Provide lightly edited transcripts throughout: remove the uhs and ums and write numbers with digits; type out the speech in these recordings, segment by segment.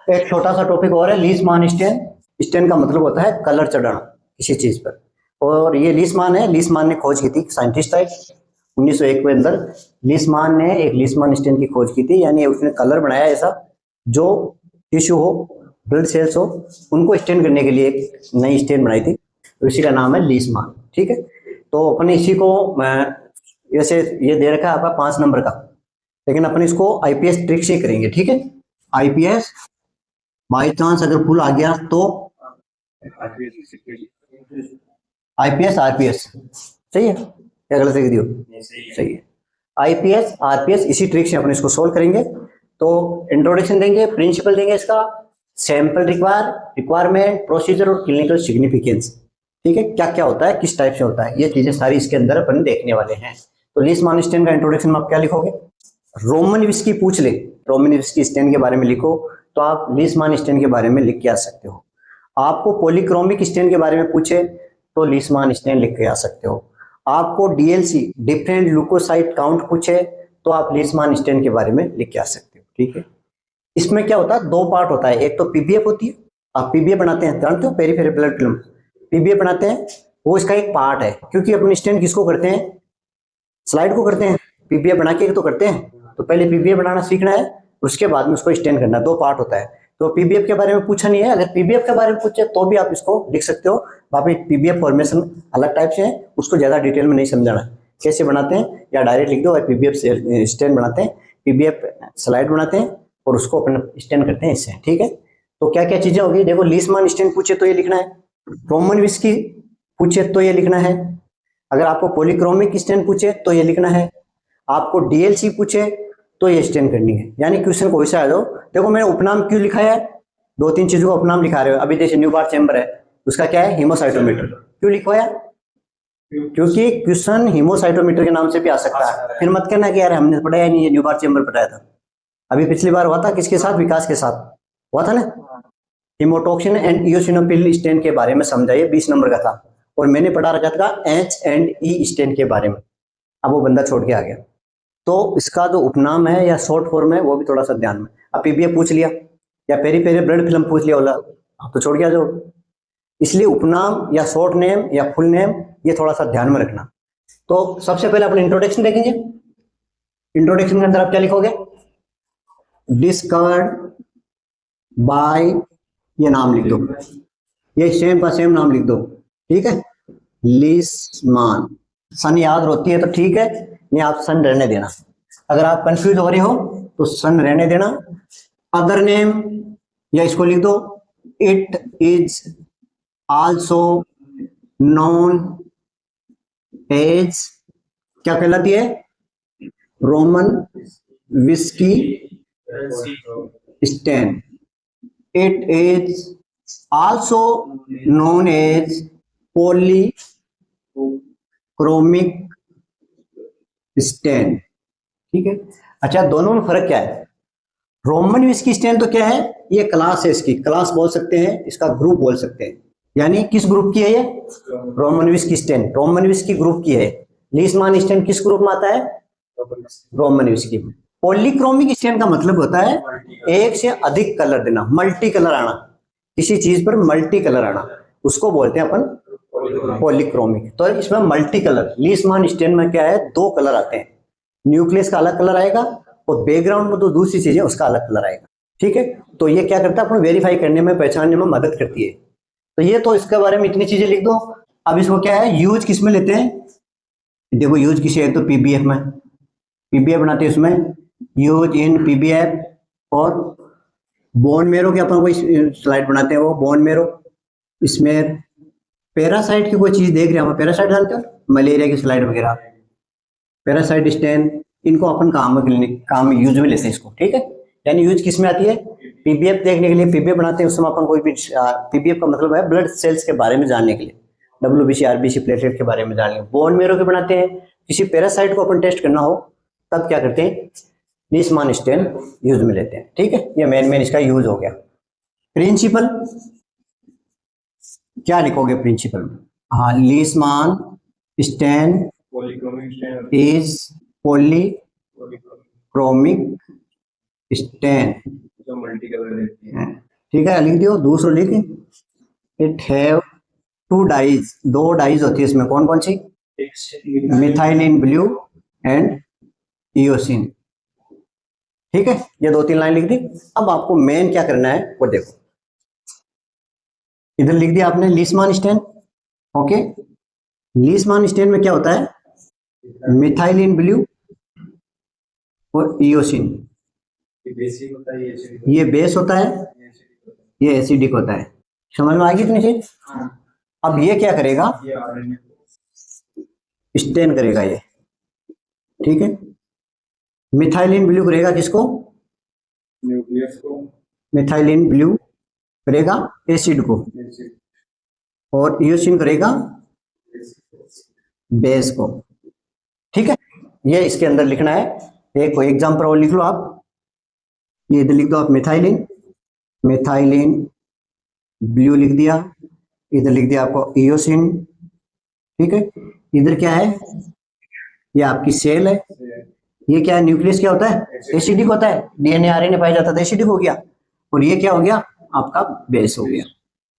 एक छोटा सा टॉपिक और है, लीसमान स्टेन। स्टेन का मतलब होता है कलर चढ़ाना किसी चीज पर, और ये लीसमान है, लीसमान ने खोज की थी, साइंटिस्ट है 1901 के अंदर। लीसमान ने एक लीसमान स्टेन की खोज की थी, यानी उसने कलर बनाया ऐसा जो टिश्यू हो, ब्लड सेल्स हो, उनको स्टेन करने के लिए एक नई स्टेन बनाई थी, इसी का नाम है लीसमान। ठीक है, तो अपने इसी को जैसे ये दे रखा है आपका 5 नंबर का, लेकिन अपन इसको आईपीएस ट्रिक से करेंगे। ठीक है, आईपीएस बाई चांस अगर भूल आ गया तो आईपीएस आरपीएस सही है या गलत लिख दियो? सही है, आईपीएस आरपीएस, इसी ट्रिक से अपन इसको सोल्व करेंगे। तो इंट्रोडक्शन देंगे, प्रिंसिपल देंगे इसका, सैंपल रिक्वायरमेंट, प्रोसीजर और क्लिनिकल सिग्निफिकेंस। ठीक है, क्या क्या होता है, किस टाइप से होता है, ये चीजें सारी इसके अंदर अपन देखने वाले हैं। तो लीसमान स्टेन का इंट्रोडक्शन में आप क्या लिखोगे? रोमन विस्की पूछ ले, रोमन विस्की स्टेन के बारे में लिखो, तो आप लीसमान स्टेन के बारे में लिख के आ सकते हो। आपको पॉलीक्रोमिक स्टेन के बारे में पूछे तो लीसमान स्टेन लिख के आ सकते हो। आपको डीएलसी डिफरेंट ल्यूकोसाइट काउंट पूछे तो आप लीसमान स्टेन के बारे में लिख के आ सकते हो। ठीक है, इसमें क्या होता है, 2 पार्ट होता है, एक तो पीबीएफ होती है, आप पीबीएफ बनाते हैं, जानते हो, पेरीफेरल ब्लड फिल्म पीबीएफ बनाते हैं, वो इसका एक पार्ट है। क्योंकि अपन स्टेन किसको करते हैं, स्लाइड को करते हैं, पीबीएफ बना के तो करते हैं। तो पहले पीबीएफ बनाना सीखना है, उसके बाद में उसको स्टेन करना है, 2 पार्ट होता है। तो पीबीएफ के बारे में पूछा नहीं है, अगर पीबीएफ के बारे में पूछे तो भी आप इसको लिख सकते हो। वहां पे पीबीएफ फॉर्मेशन अलग टाइप से है, उसको ज्यादा डिटेल में नहीं समझाना कैसे बनाते हैं, या डायरेक्ट लिख दो पीबीएफ से स्टेन बनाते हैं, पीबीएफ स्लाइड बनाते हैं और उसको अपन स्टेन करते हैं इससे। ठीक है, तो क्या क्या चीजें होगी, देखो, लीसमान स्टेन पूछे तो ये लिखना है, रोमन विस्की पूछे तो ये लिखना है, अगर आपको पॉलीक्रोमिक स्टेन पूछे तो ये लिखना है, आपको डीएलसी पूछे तो ये स्टेन करनी है। यानी क्वेश्चन को वैसा आ जाओ, देखो मैंने उपनाम क्यों लिखा है, 2-3 चीजों का उपनाम लिखा रहे हो। अभी जैसे न्यूबार चैम्बर है, उसका क्या है, हीमोसाइटोमीटर, क्यों लिखवाया? क्योंकि क्वेश्चन हीमोसाइटोमीटर के नाम से भी आ सकता है। फिर मत कहना कि यार हमने पढ़ाया नहीं, ये न्यूबार चैम्बर पढ़ाया था। अभी पिछली बार हुआ था किसके साथ, विकास के साथ हुआ था ना, हिमोटॉक्सिन एंड इयोसिनोफिल स्टेन के बारे में समझाइए, 20 नंबर का था, और मैंने पढ़ा रखा था H&E स्टेन के बारे में। अब वो बंदा छोड़ के आ गया, तो इसका जो उपनाम है या शॉर्ट फॉर्म है वो भी थोड़ा सा ध्यान में। अब पीबीएफ पूछ लिया या पेरीफेरल ब्लड फिल्म पूछ लिया, बोला आप तो छोड़ गया जो, इसलिए उपनाम या शॉर्ट नेम या फुल नेम ये थोड़ा सा ध्यान में रखना। तो सबसे पहले अपन इंट्रोडक्शन देखेंगे। इंट्रोडक्शन के अंदर आप क्या लिखोगे, डिस्कवर्ड बाय, ये नाम लिख दो, ये सेम का सेम नाम लिख दो। ठीक है, लीसमान, सन याद होती है तो ठीक है, नहीं आप सन रहने देना। अगर आप कंफ्यूज हो रहे हो तो सन रहने देना। अदर नेम, या इसको लिख दो, it is also known as, क्या कहलाती है, Romanowsky stain. It is also known as polychromic stain. ठीक है, अच्छा दोनों में फर्क क्या है, रोमन विस्की स्टेन तो क्या है, ये क्लास है, इसकी क्लास बोल सकते हैं, इसका ग्रुप बोल सकते हैं। यानी किस ग्रुप की है ये, Romanowsky stain, Romanowsky group की है। लीसमान स्टेन किस ग्रुप में आता है, रोमन विस्की में। पॉलीक्रोमिक स्टेन का मतलब होता है एक से अधिक कलर देना, मल्टी कलर आना, किसी चीज पर मल्टी कलर आना, उसको बोलते हैं अपन पॉलीक्रोमिक। तो इसमें मल्टी कलर, लीसमान स्टेन में क्या है, 2 कलर आते हैं, न्यूक्लियस का अलग कलर आएगा और बैकग्राउंड में तो दूसरी चीज है उसका अलग कलर आएगा। ठीक है, तो ये क्या करता है, अपन वेरीफाई करने में, पहचानने में मदद करती है। तो ये तो इसके बारे में इतनी चीजें लिख दो। अब इसको क्या है, यूज किस में लेते हैं, देखो यूज किसी है तो पीबीएफ में, पीबीएफ बनाते हैं, उसमें यूज इन पीबीएफ। और बोन मेरो के अपन कोई स्लाइड बनाते हैं, वो बोन मेरो, इसमें पैरासाइट की कोई चीज देख रहे हैं, पैरासाइट जानते हो, मलेरिया की स्लाइड वगैरह, पैरासाइट स्टेन, इनको अपन काम यूज में लेते हैं इसको। ठीक है, यानी यूज किस में आती है, पीबीएफ देखने के लिए पीबीएफ बनाते हैं, उस समय अपन कोई भी, पीबीएफ का मतलब है ब्लड सेल्स के बारे में जानने के लिए, डब्ल्यूबीसी आरबीसी प्लेटलेट के बारे में जानने के लिए। बोन मेरो के बनाते हैं, किसी पैरासाइट को अपन टेस्ट करना हो तब क्या करते हैं, लीसमान स्टेन यूज में लेते हैं। ठीक है, ये मेन इसका यूज हो गया। प्रिंसिपल क्या लिखोगे प्रिंसिपल में, हाँ, लीसमान स्टेन इज पॉलीक्रोमिक स्टेन तो मल्टी कलर रहती है। ठीक है, लिख दियो। दूसरा लिख, इट हैव 2 डाइज, 2 डाइज होती है इसमें। कौन कौन सी? Methylene blue and eosin. ठीक है, ये 2-3 लाइन लिख दी। अब आपको मेन क्या करना है वो देखो, इधर लिख दिया आपने लीसमान स्टेन। ओके, लीसमान स्टेन में क्या होता है? मिथाइलिन ब्लू और इयोसिन। बेसिक होता है, ये बेस होता है, ये एसिडिक होता है। समझ में आ गई इतनी चीज? अब ये क्या करेगा? स्टेन करेगा ये। ठीक है, मिथाइलिन ब्लू करेगा किसको? न्यूक्लियस को। मिथाइलिन ब्लू करेगा एसिड को, और इयोसिन करेगा बेस को। ठीक है, ये इसके अंदर लिखना है। एक कोई एग्जांपल और लिख लो आप। ये इधर लिख दो आप मिथाइलिन, मिथाइलिन ब्लू लिख दिया। इधर लिख दिया आपको इयोसिन। ठीक है, इधर क्या है? ये आपकी सेल है। ये क्या है? न्यूक्लियस क्या होता है? एसिडिक होता है। डीएनए आरएनए पाया जाता था, एसिडिक हो गया। और ये क्या हो गया? आपका बेस हो गया।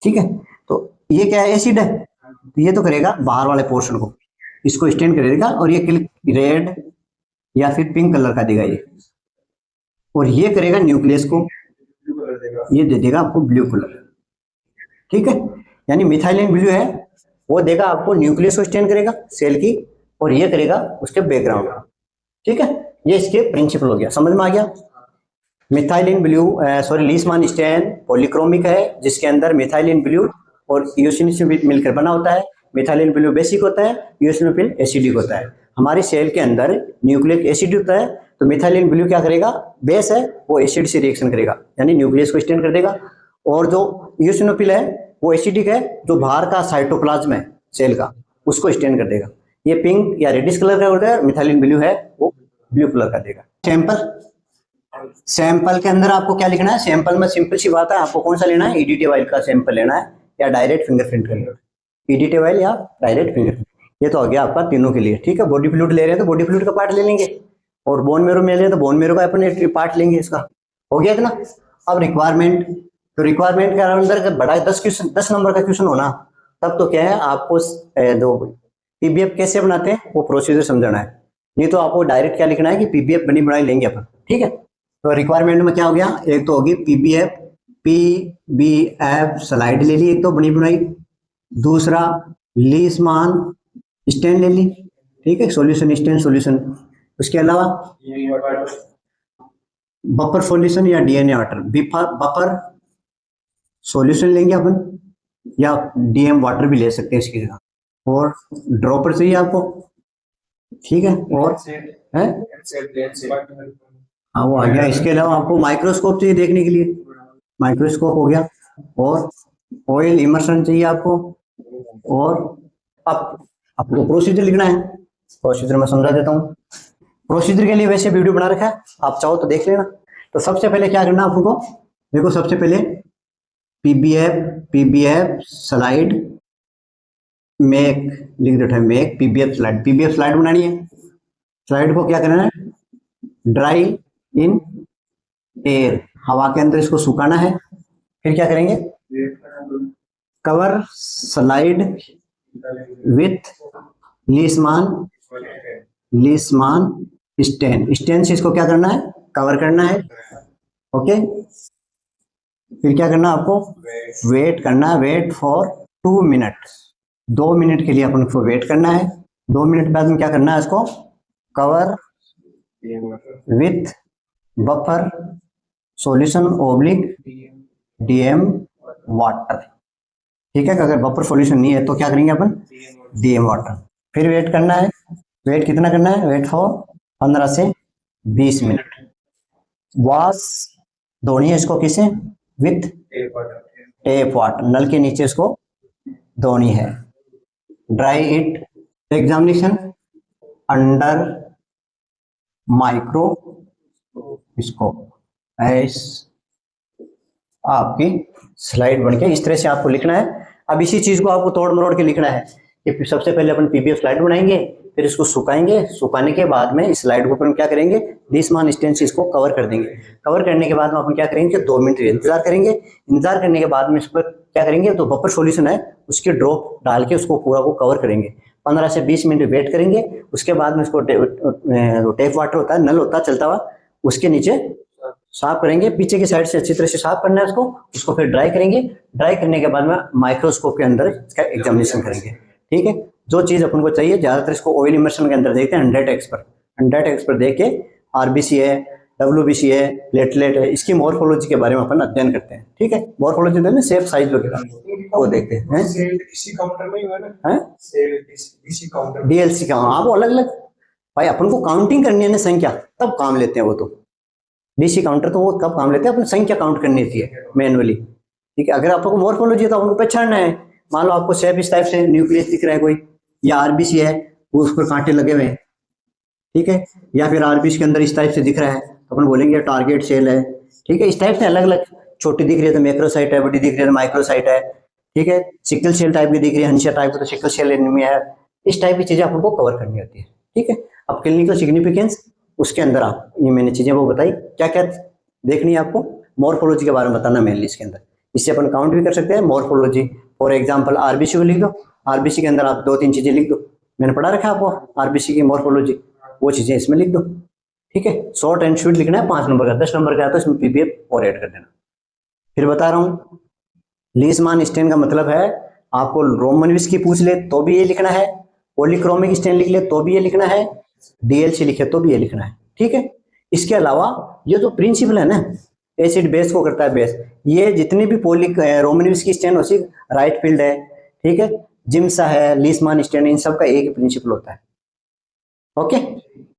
ठीक है, तो ये क्या है? एसिड है। तो ये तो करेगा बाहर वाले पोर्शन को, इसको स्टेन करेगा, और ये रेड या फिर पिंक कलर का देगा ये। और ये करेगा न्यूक्लियस को, ये दे देगा आपको ब्लू कलर। ठीक है, यानी मिथाइलिन ब्लू है, वो देगा आपको न्यूक्लियस को स्टेन करेगा सेल की, और ये करेगा उसके बैकग्राउंड। ठीक है, ये इसके प्रिंसिपल हो गया। समझ में आ गया? मिथाइलिन ब्लू लीसमान स्टेन पॉलीक्रोमिक है, जिसके अंदर मिथाइलिन ब्लू और इयोसिन से मिलकर बना होता है। मिथाइलिन ब्लू बेसिक होता है, इयोसिनोफिल एसिडिक होता है। हमारे सेल के अंदर न्यूक्लिक एसिड होता है, तो मिथाइलिन ब्लू क्या करेगा? बेस है, वो एसिड से रिएक्शन करेगा, यानी न्यूक्लियस को स्टेन कर देगा। और जो इयोसिनोफिल है वो एसिडिक है, जो बाहर का साइटोप्लाज्म है सेल का, उसको स्टेन कर देगा। ये पिंक या रेडिश कलर का होता है, मिथाइलिन ब्लू है वो ब्लू कलर का देगा। सैंपल के अंदर आपको क्या लिखना है? सैंपल में सिंपल सी बात है, आपको कौन सा लेना है? ईडीटी वाइल का सैंपल लेना है, या डायरेक्ट फिंगरप्रिंट का लेना है। ईडीटी वाइल या डायरेक्ट फिंगरप्रिंट, ये तो हो गया आपका तीनों के लिए। ठीक है, बॉडी फ्लूइड ले रहे हैं तो बॉडी फ्लूइड का पार्ट ले लेंगे, और बोन मेरो में ले रहे हैं तो बोन मेरो का अपने पार्ट लेंगे। इसका हो गया इतना। अब रिक्वायरमेंट, तो रिक्वायरमेंट के अंदर बड़ा 10 नंबर का क्वेश्चन होना, तब तो क्या है आपको दो पीबीएफ कैसे बनाते हैं वो प्रोसीजर समझना है। नहीं तो आपको डायरेक्ट क्या लिखना है कि पीबीएफ बनी बनाई लेंगे अपन। ठीक है, तो रिक्वायरमेंट में क्या हो गया? एक तो होगी पीबीएफ स्लाइड ले ली, एक तो बनी बनाई। दूसरा लीसमान स्टेन ले ली। ठीक है, सॉल्यूशन स्टेन सॉल्यूशन। उसके अलावा बफर सॉल्यूशन या डीएनए वाटर। बफर सॉल्यूशन लेंगे अपन, या डीएम वाटर भी ले सकते हैं इसकी जगह। और ड्रॉपर चाहिए आपको। ठीक है, और है हाँ वो आ गया। इसके अलावा आपको माइक्रोस्कोप चाहिए देखने के लिए, माइक्रोस्कोप हो गया। और ऑयल इमर्शन चाहिए आपको। और अब आपको प्रोसीजर लिखना है। प्रोसीजर मैं समझा देता हूँ। प्रोसीजर के लिए वैसे वीडियो बना रखा है, आप चाहो तो देख लेना। तो सबसे पहले क्या करना आपको? देखो, सबसे पहले पीबीएफ स्लाइड मेक लिख देता है, मेक पीबीएफ स्लाइड बनानी है। स्लाइड को क्या करना है? ड्राई इन एयर, हवा के अंदर इसको सुखाना है। फिर क्या करेंगे? कवर स्लाइड विथ लीसमान स्टेन से इसको क्या करना है? कवर करना है। ओके, फिर क्या करना है आपको? वेट करना है, वेट फॉर 2 मिनट। 2 मिनट के लिए अपन को वेट करना है। 2 मिनट बाद में क्या करना है? इसको cover with buffer solution oblique DM water. ठीक है, अगर बफर सॉल्यूशन नहीं है तो क्या करेंगे अपन? DM water. फिर वेट करना है। वेट कितना करना है? वेट फॉर 15 से 20 मिनट। वॉश धोनी है इसको किसे? विथ टेप वाटर, नल के नीचे इसको धोनी है। Dry it examination under microscope. आपकी स्लाइड बन के इस तरह से आपको लिखना है। अब इसी चीज को आपको तोड़ मरोड़ के लिखना है कि सबसे पहले अपन पीबीएफ स्लाइड बनाएंगे, फिर इसको सुखाएंगे, सुखाने के बाद में स्लाइड के ऊपर हम क्या करेंगे, लीसमान स्टेन से इसको कवर कर देंगे। कवर करने के बाद में अपन क्या करेंगे, 2 मिनट इंतजार करेंगे। इंतजार करने के बाद में इस पर क्या करेंगे, तो बफर सॉल्यूशन है उसके ड्रॉप डाल के उसको पूरा को कवर करेंगे। 15 से 20 मिनट वेट करेंगे। उसके बाद में इसको टेप वाटर होता है, नल होता है चलता हुआ, उसके नीचे साफ करेंगे। पीछे की साइड से अच्छी तरह से साफ करना है उसको फिर ड्राई करेंगे। ड्राई करने के बाद में माइक्रोस्कोप के अंदर इसका एग्जामिनेशन करेंगे। ठीक है, जो चीज अपन को चाहिए, ज्यादातर इसको ऑयल इमर्शन के अंदर देखते हैं 100x पर। 100x पर देख के आरबीसी है, डब्ल्यूबीसी है, प्लेटलेट है, इसकी मॉर्फोलॉजी के बारे में अपन अध्ययन करते हैं। ठीक है, मॉर्फोलॉजी में शेप साइज वगैरह वो देखते हैं। इसी काउंटर में ही हुआ ना, इसी काउंटर डीएलसी का, हाँ वो अलग अलग भाई, अपन को काउंटिंग करनी है ना संख्या, तब काम लेते हैं वो। तो डीसी काउंटर तो वो कब काम लेते हैं, अपन संख्या काउंट करनी होती है मैनुअली। ठीक है, अगर आपको मॉर्फोलॉजी है तो आपको पहचानना है। मान लो आपको शेप इस टाइप से न्यूक्लियस दिख रहा है कोई, या आरबीसी है वो उस पर कांटे लगे हुए हैं, ठीक है, या फिर आरबीसी के अंदर इस टाइप से दिख रहा है तो अपन बोलेंगे टारगेट सेल है। ठीक है, इस टाइप से अलग अलग, छोटी दिख रही है तो मैक्रोसाइट है, बड़ी दिख रही है तो माइक्रोसाइट है। ठीक है, सिकल सेल टाइप की दिख रही है, हंसिया टाइप की तो सिकल सेल एनीमिया है। इस टाइप की चीजें आपको कवर करनी होती है। ठीक है, अब क्लिनिकल सिग्निफिकेंस उसके अंदर आप ये मैंने चीजें वो बताई, क्या क्या देखनी है आपको, मॉर्फोलॉजी के बारे में बताना मेनली इसके अंदर। इससे अपन काउंट भी कर सकते हैं मॉर्फोलॉजी। फॉर एग्जांपल आरबीसी को लिख दो, आरबीसी के अंदर आप 2-3 चीजें लिख दो, मैंने पढ़ा रखा है आपको आरबीसी की मॉर्फोलॉजी, वो चीजें इसमें लिख दो। ठीक है, शॉर्ट एंड स्वीट लिखना है, 5 नंबर का, 10 नंबर का है तो इसमें पीपीएफ और ऐड कर देना। फिर बता रहा हूँ, लीसमान स्टेन का मतलब है, आपको रोमन विस्की पूछ ले तो भी ये लिखना है, पॉलीक्रोमिक स्टेन लिख ले तो भी ये लिखना है, डीएलसी लिखे तो भी ये लिखना है। ठीक है, इसके अलावा ये जो प्रिंसिपल है ना, एसिड बेस को करता है बेस, ये जितनी भी रोमन विस्की स्टेन होती राइट फील्ड है, ठीक है, जिम्सा है, लीसमान स्टेन, इन सब का एक ही प्रिंसिपल होता है। ओके,